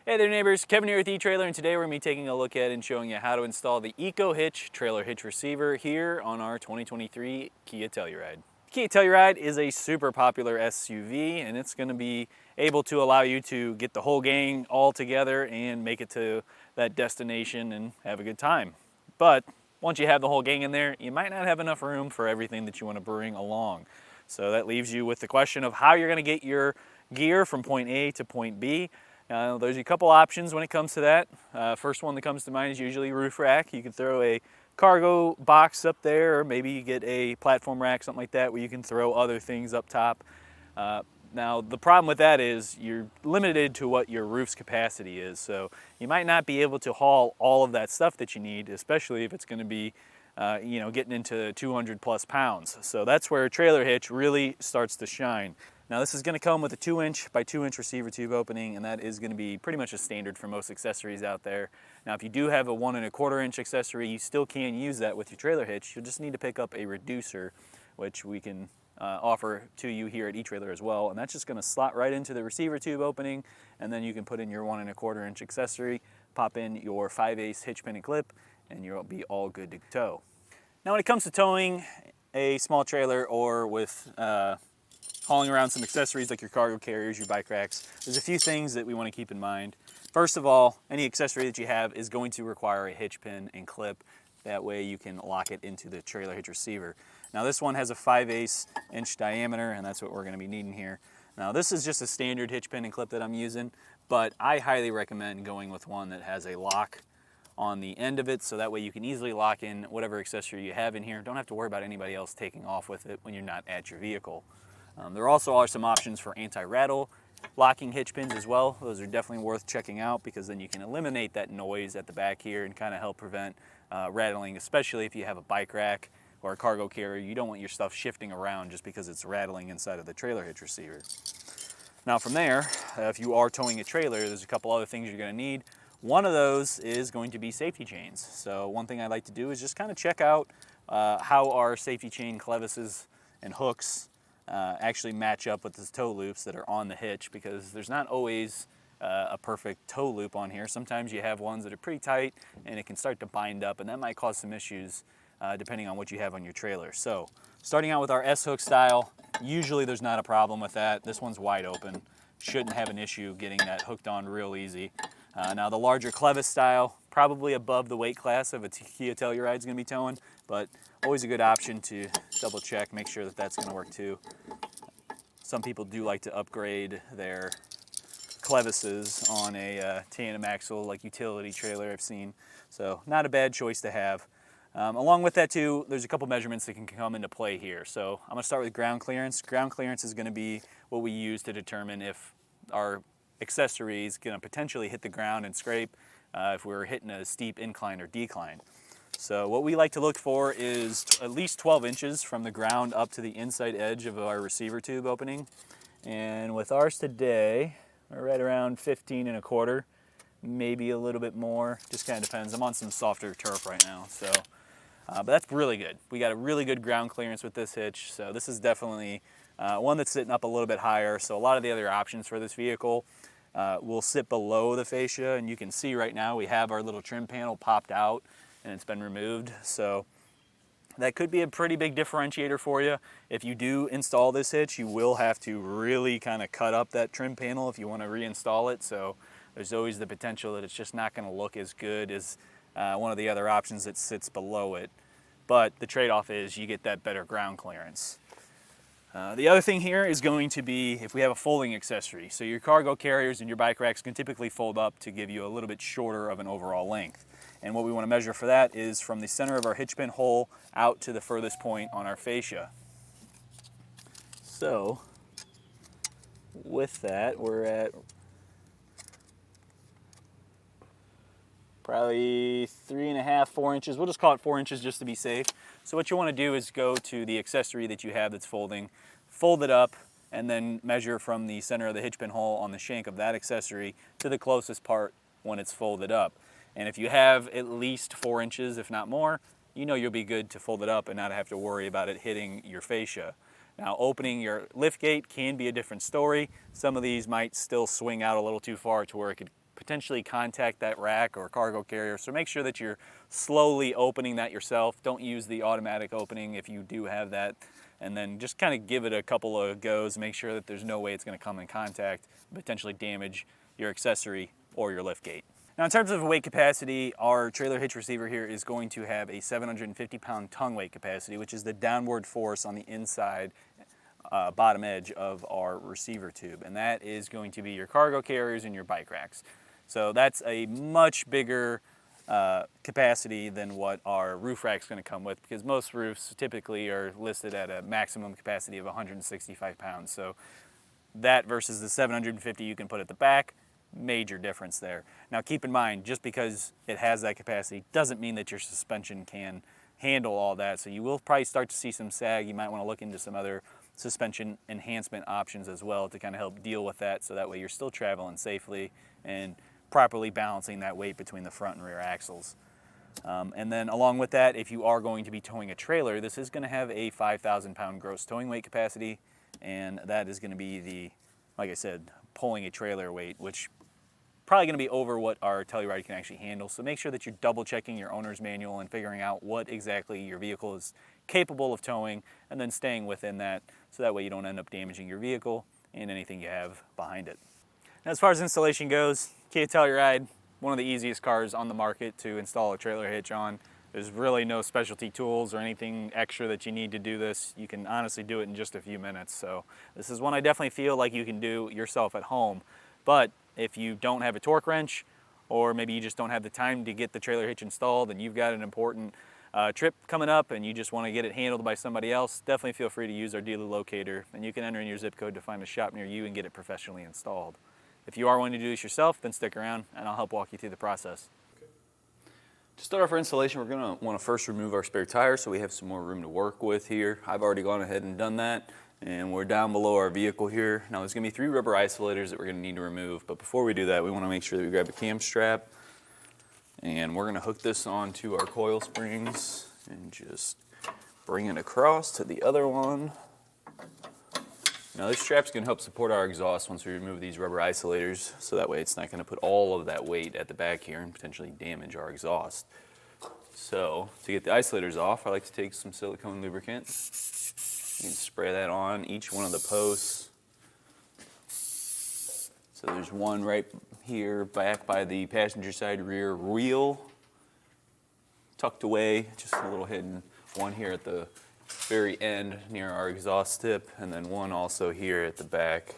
Hey there neighbors, Kevin here with eTrailer, and today we're going to be taking a look at and showing you how to install the EcoHitch Trailer Hitch receiver here on our 2023 Kia Telluride. Kia Telluride is a super popular SUV, and it's going to be able to allow you to get the whole gang all together and make it to that destination and have a good time. But once you have the whole gang in there, you might not have enough room for everything that you want to bring along. So that leaves you with the question of how you're going to get your gear from point A to point B. There's a couple options when it comes to that. First one that comes to mind is usually roof rack. You can throw a cargo box up there, or maybe you get a platform rack, something like that, where you can throw other things up top. Now the problem with that is you're limited to what your roof's capacity is, so you might not be able to haul all of that stuff that you need, especially if it's going to be getting into 200 plus pounds. So that's where a trailer hitch really starts to shine. Now this is going to come with a 2" by 2" receiver tube opening, and that is going to be pretty much a standard for most accessories out there. Now if you do have a 1¼ accessory, you still can use that with your trailer hitch. You'll just need to pick up a reducer, which we can offer to you here at eTrailer as well, and that's just going to slot right into the receiver tube opening, and then you can put in your 1¼ accessory, pop in your 5/8 hitch pin and clip, and you'll be all good to tow. Now when it comes to towing a small trailer or with hauling around some accessories like your cargo carriers, your bike racks, there's a few things that we want to keep in mind. First of all, any accessory that you have is going to require a hitch pin and clip. That way you can lock it into the trailer hitch receiver. Now this one has a 5/8 inch diameter, and that's what we're going to be needing here. Now this is just a standard hitch pin and clip that I'm using, but I highly recommend going with one that has a lock on the end of it, so that way you can easily lock in whatever accessory you have in here. Don't have to worry about anybody else taking off with it when you're not at your vehicle. There also are some options for anti-rattle locking hitch pins as well. Those are definitely worth checking out, because then you can eliminate that noise at the back here and kind of help prevent rattling, especially if you have a bike rack or a cargo carrier. You don't want your stuff shifting around just because it's rattling inside of the trailer hitch receiver. Now from there, if you are towing a trailer, there's a couple other things you're going to need. One of those is going to be safety chains. So one thing I like to do is just kind of check out how our safety chain clevises and hooks actually match up with the tow loops that are on the hitch, because there's not always a perfect tow loop on here. Sometimes you have ones that are pretty tight and it can start to bind up, and that might cause some issues depending on what you have on your trailer. So starting out with our S-hook style, usually there's not a problem with that. This one's wide open. Shouldn't have an issue getting that hooked on real easy. Now the larger clevis style, probably above the weight class of a Kia Telluride is going to be towing, but always a good option to double check, make sure that that's going to work too. Some people do like to upgrade their clevises on a tandem axle like utility trailer I've seen, so not a bad choice to have. Along with that too, there's a couple measurements that can come into play here. So I'm going to start with ground clearance. Ground clearance is going to be what we use to determine if our accessory is going to potentially hit the ground and scrape if we're hitting a steep incline or decline. So what we like to look for is at least 12 inches from the ground up to the inside edge of our receiver tube opening. And with ours today, we're right around 15¼ maybe a little bit more, just kind of depends. I'm on some softer turf right now, so but that's really good. We got a really good ground clearance with this hitch, so this is definitely one that's sitting up a little bit higher. So a lot of the other options for this vehicle will sit below the fascia, and you can see right now we have our little trim panel popped out and it's been removed, so that could be a pretty big differentiator for you. If you do install this hitch, you will have to really kind of cut up that trim panel if you want to reinstall it, so there's always the potential that it's just not going to look as good as one of the other options that sits below it. But the trade-off is you get that better ground clearance. The other thing here is going to be if we have a folding accessory. So your cargo carriers and your bike racks can typically fold up to give you a little bit shorter of an overall length. And what we want to measure for that is from the center of our hitch pin hole out to the furthest point on our fascia. So with that, we're at probably 3½, 4 inches. We'll just call it 4 inches just to be safe. So what you want to do is go to the accessory that you have that's folding, fold it up, and then measure from the center of the hitch pin hole on the shank of that accessory to the closest part when it's folded up. And if you have at least 4 inches, if not more, you know you'll be good to fold it up and not have to worry about it hitting your fascia. Now, opening your lift gate can be a different story. Some of these might still swing out a little too far to where it could potentially contact that rack or cargo carrier. So make sure that you're slowly opening that yourself. Don't use the automatic opening if you do have that. And then just kind of give it a couple of goes, make sure that there's no way it's going to come in contact, potentially damage your accessory or your lift gate. Now in terms of weight capacity, our trailer hitch receiver here is going to have a 750-pound tongue weight capacity, which is the downward force on the inside bottom edge of our receiver tube. And that is going to be your cargo carriers and your bike racks. So that's a much bigger capacity than what our roof rack's going to come with, because most roofs typically are listed at a maximum capacity of 165 pounds. So that versus the 750 you can put at the back, major difference there. Now keep in mind, just because it has that capacity doesn't mean that your suspension can handle all that. So you will probably start to see some sag. You might want to look into some other suspension enhancement options as well to kind of help deal with that, so that way you're still traveling safely and properly balancing that weight between the front and rear axles. And then along with that, if you are going to be towing a trailer, this is going to have a 5,000 pound gross towing weight capacity, and that is going to be the, like I said, pulling a trailer weight, which probably going to be over what our Telluride can actually handle. So make sure that you're double checking your owner's manual and figuring out what exactly your vehicle is capable of towing, and then staying within that, so that way you don't end up damaging your vehicle and anything you have behind it. Now, as far as installation goes, Kia Telluride, one of the easiest cars on the market to install a trailer hitch on. There's really no specialty tools or anything extra that you need to do this. You can honestly do it in just a few minutes. So this is one I definitely feel like you can do yourself at home. But if you don't have a torque wrench, or maybe you just don't have the time to get the trailer hitch installed and you've got an important trip coming up and you just want to get it handled by somebody else, definitely feel free to use our dealer locator, and you can enter in your zip code to find a shop near you and get it professionally installed. If you are wanting to do this yourself, then stick around and I'll help walk you through the process. To start off our installation, we're going to want to first remove our spare tire so we have some more room to work with here. I've already gone ahead and done that, and we're down below our vehicle here. Now there's going to be 3 rubber isolators that we're going to need to remove, but before we do that, we want to make sure that we grab a cam strap, and we're going to hook this onto our coil springs and just bring it across to the other one. Now this strap's going to help support our exhaust once we remove these rubber isolators, so that way it's not going to put all of that weight at the back here and potentially damage our exhaust. So to get the isolators off, I like to take some silicone lubricant and spray that on each one of the posts. So there's one right here back by the passenger side rear wheel, tucked away, just a little hidden. One here at the very end near our exhaust tip, and then one also here at the back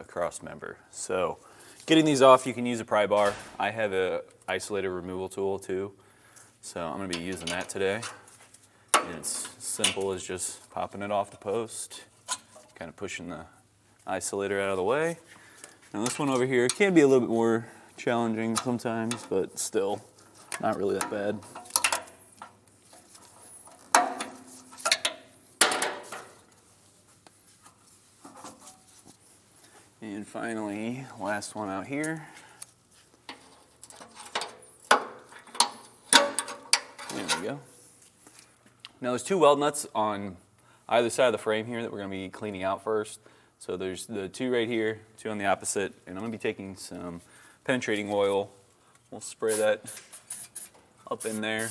cross member. So getting these off, you can use a pry bar. I have a isolator removal tool too, so I'm going to be using that today. And it's simple as just popping it off the post, kind of pushing the isolator out of the way. Now this one over here can be a little bit more challenging sometimes, but still not really that bad. And finally, last one out here. There we go. Now there's 2 weld nuts on either side of the frame here that we're going to be cleaning out first. So there's the 2 right here, 2 on the opposite, and I'm going to be taking some penetrating oil. We'll spray that up in there,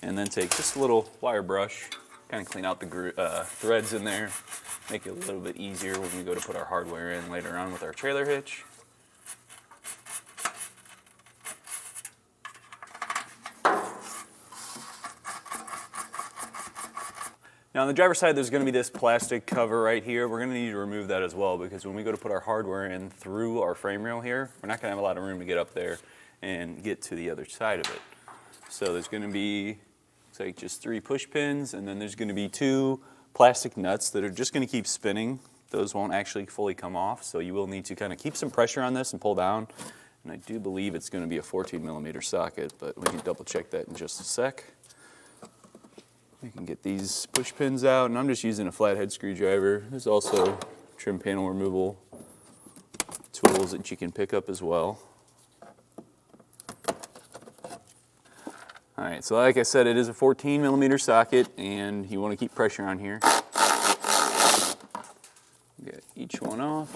and then take just a little wire brush, kind of clean out the threads in there. Make it a little bit easier when we go to put our hardware in later on with our trailer hitch. Now on the driver's side, there's going to be this plastic cover right here. We're going to need to remove that as well, because when we go to put our hardware in through our frame rail here, we're not going to have a lot of room to get up there and get to the other side of it. So there's going to be, looks like just 3 push pins, and then there's going to be 2 plastic nuts that are just going to keep spinning. Those won't actually fully come off, so you will need to kind of keep some pressure on this and pull down. And I do believe it's going to be a 14mm socket, but we can double check that in just a sec. We can get these push pins out, and I'm just using a flathead screwdriver. There's also trim panel removal tools that you can pick up as well. Alright, so like I said, it is a 14mm socket, and you want to keep pressure on here. Get each one off.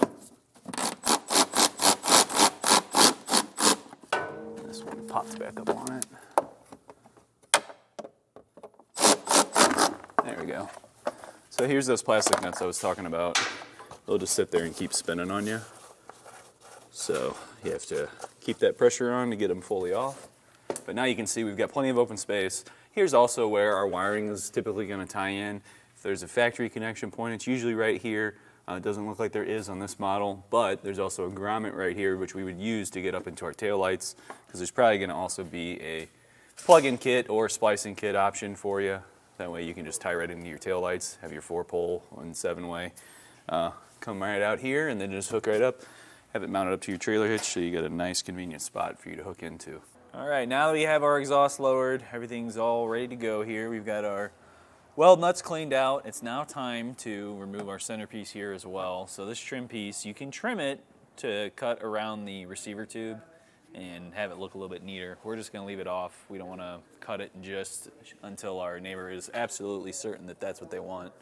pops back up on it. There we go. So here's those plastic nuts I was talking about. They'll just sit there and keep spinning on you. So you have to keep that pressure on to get them fully off. But now you can see we've got plenty of open space. Here's also where our wiring is typically going to tie in. If there's a factory connection point, it's usually right here. It doesn't look like there is on this model, but there's also a grommet right here which we would use to get up into our taillights, because there's probably going to also be a plug-in kit or splicing kit option for you. That way you can just tie right into your taillights, have your 4-pole and 7-way come right out here, and then just hook right up, have it mounted up to your trailer hitch so you got a nice convenient spot for you to hook into. All right, now that we have our exhaust lowered, everything's all ready to go here. We've got our weld nuts cleaned out. It's now time to remove our centerpiece here as well. So this trim piece, you can trim it to cut around the receiver tube and have it look a little bit neater. We're just going to leave it off. We don't want to cut it just until our neighbor is absolutely certain that that's what they want.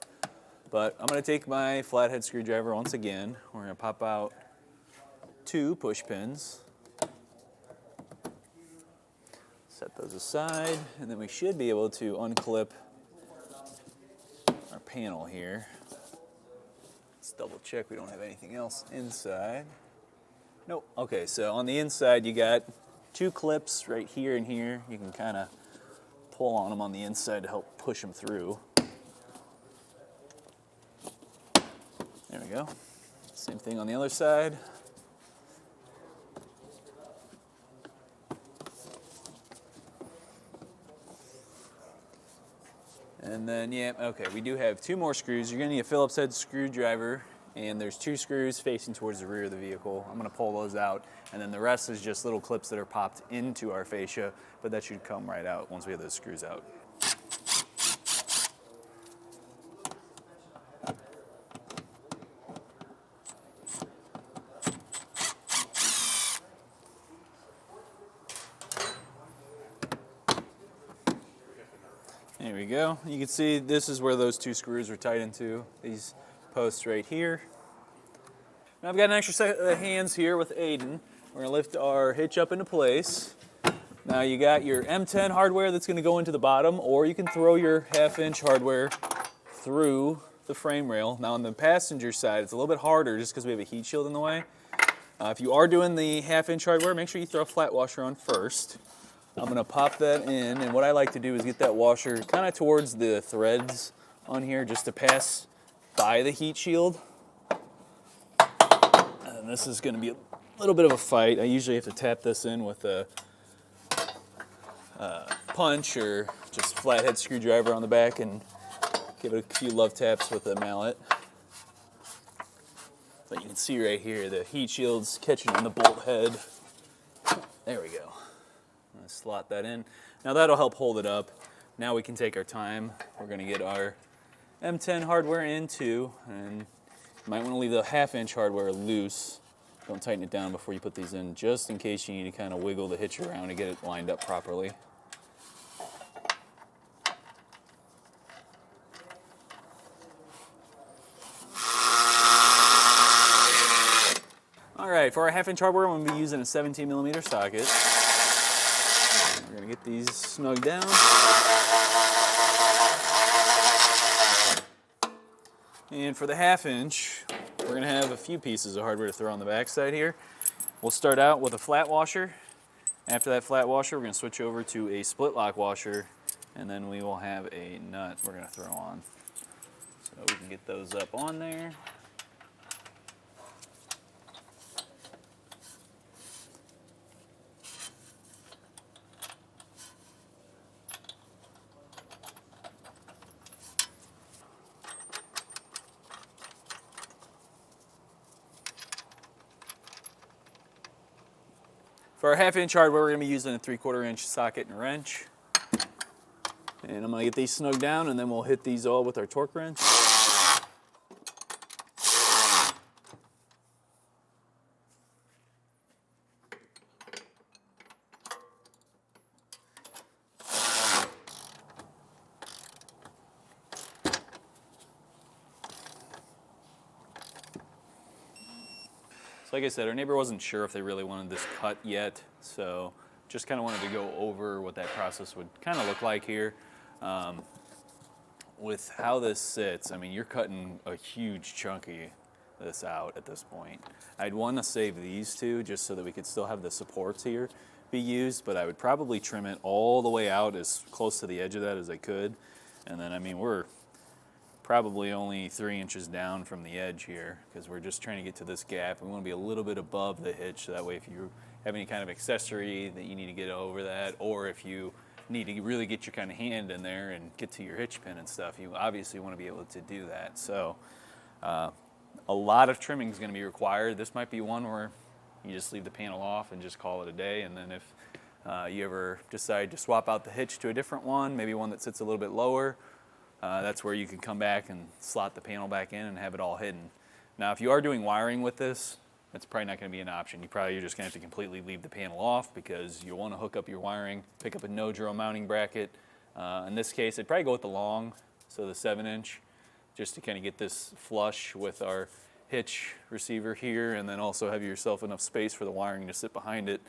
But I'm going to take my flathead screwdriver once again. We're going to pop out 2 push pins. Set those aside, and then we should be able to unclip our panel here. Let's double check we don't have anything else inside. Nope. Okay, so on the inside you got 2 clips right here and here. You can kind of pull on them on the inside to help push them through. There we go. Same thing on the other side. And then, yeah, okay, we do have 2 more screws. You're going to need a Phillips head screwdriver, and there's 2 screws facing towards the rear of the vehicle. I'm going to pull those out, and then the rest is just little clips that are popped into our fascia, but that should come right out once we have those screws out. There we go. You can see this is where those 2 screws are tight into, these posts right here. Now I've got an extra set of hands here with Aiden. We're going to lift our hitch up into place. Now you got your M10 hardware that's going to go into the bottom, or you can throw your 1/2-inch hardware through the frame rail. Now on the passenger side, it's a little bit harder just because we have a heat shield in the way. If you are doing the 1/2-inch hardware, make sure you throw a flat washer on first. I'm going to pop that in, and what I like to do is get that washer kind of towards the threads on here just to pass by the heat shield. And this is going to be a little bit of a fight. I usually have to tap this in with a punch or just flathead screwdriver on the back and give it a few love taps with a mallet. But you can see right here the heat shield's catching on the bolt head. There we go. Slot that in. Now that'll help hold it up. Now we can take our time. We're going to get our M10 hardware in too, and you might want to leave the 1/2-inch hardware loose. Don't tighten it down before you put these in, just in case you need to kind of wiggle the hitch around to get it lined up properly. All right, for our 1/2-inch hardware, I'm going to be using a 17mm socket. We're going to get these snug down. And for the 1/2-inch, we're going to have a few pieces of hardware to throw on the backside here. We'll start out with a flat washer. After that flat washer, we're going to switch over to a split lock washer, and then we will have a nut we're going to throw on. So we can get those up on there. For our 1/2-inch hardware, we're going to be using a 3/4-inch socket and wrench. And I'm going to get these snug down, and then we'll hit these all with our torque wrench. So like I said, our neighbor wasn't sure if they really wanted this cut yet, so just kind of wanted to go over what that process would kind of look like here. With how this sits, I mean, you're cutting a huge chunk of this out at this point. I'd want to save these two just so that we could still have the supports here be used, but I would probably trim it all the way out as close to the edge of that as I could. And then, I mean, we're probably only 3 inches down from the edge here because we're just trying to get to this gap. We want to be a little bit above the hitch, so that way if you have any kind of accessory that you need to get over that, or if you need to really get your kind of hand in there and get to your hitch pin and stuff, you obviously want to be able to do that. So a lot of trimming is going to be required. This might be one where you just leave the panel off and just call it a day, and then if you ever decide to swap out the hitch to a different one, maybe one that sits a little bit lower, that's where you can come back and slot the panel back in and have it all hidden. Now, if you are doing wiring with this, that's probably not going to be an option. You're just going to have to completely leave the panel off because you want to hook up your wiring, pick up a no-drill mounting bracket. In this case, I'd probably go with the long, so the 7-inch, just to kind of get this flush with our hitch receiver here, and then also have yourself enough space for the wiring to sit behind it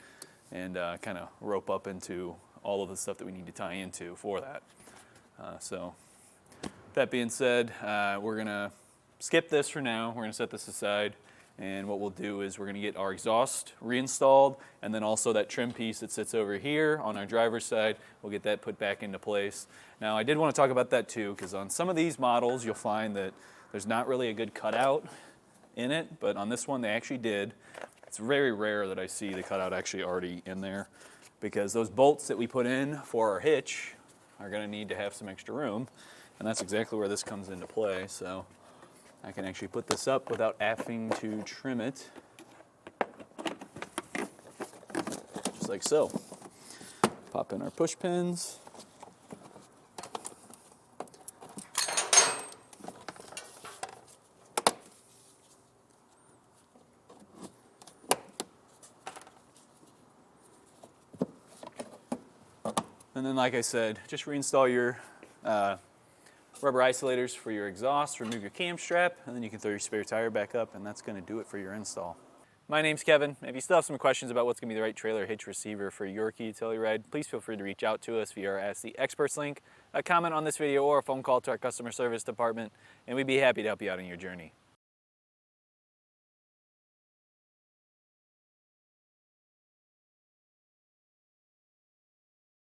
and kind of rope up into all of the stuff that we need to tie into for that. So that being said, we're going to skip this for now. We're going to set this aside, and what we'll do is we're going to get our exhaust reinstalled, and then also that trim piece that sits over here on our driver's side, we'll get that put back into place. Now, I did want to talk about that too, because on some of these models you'll find that there's not really a good cutout in it, but on this one they actually did. It's very rare that I see the cutout actually already in there, because those bolts that we put in for our hitch are going to need to have some extra room, and that's exactly where this comes into play. So I can actually put this up without having to trim it, just like so. Pop in our push pins. And then, like I said, just reinstall your rubber isolators for your exhaust, remove your cam strap, and then you can throw your spare tire back up, and that's going to do it for your install. My name's Kevin. If you still have some questions about what's going to be the right trailer hitch receiver for your Kia Telluride, please feel free to reach out to us via our Ask the Experts link, a comment on this video, or a phone call to our customer service department, and we'd be happy to help you out on your journey.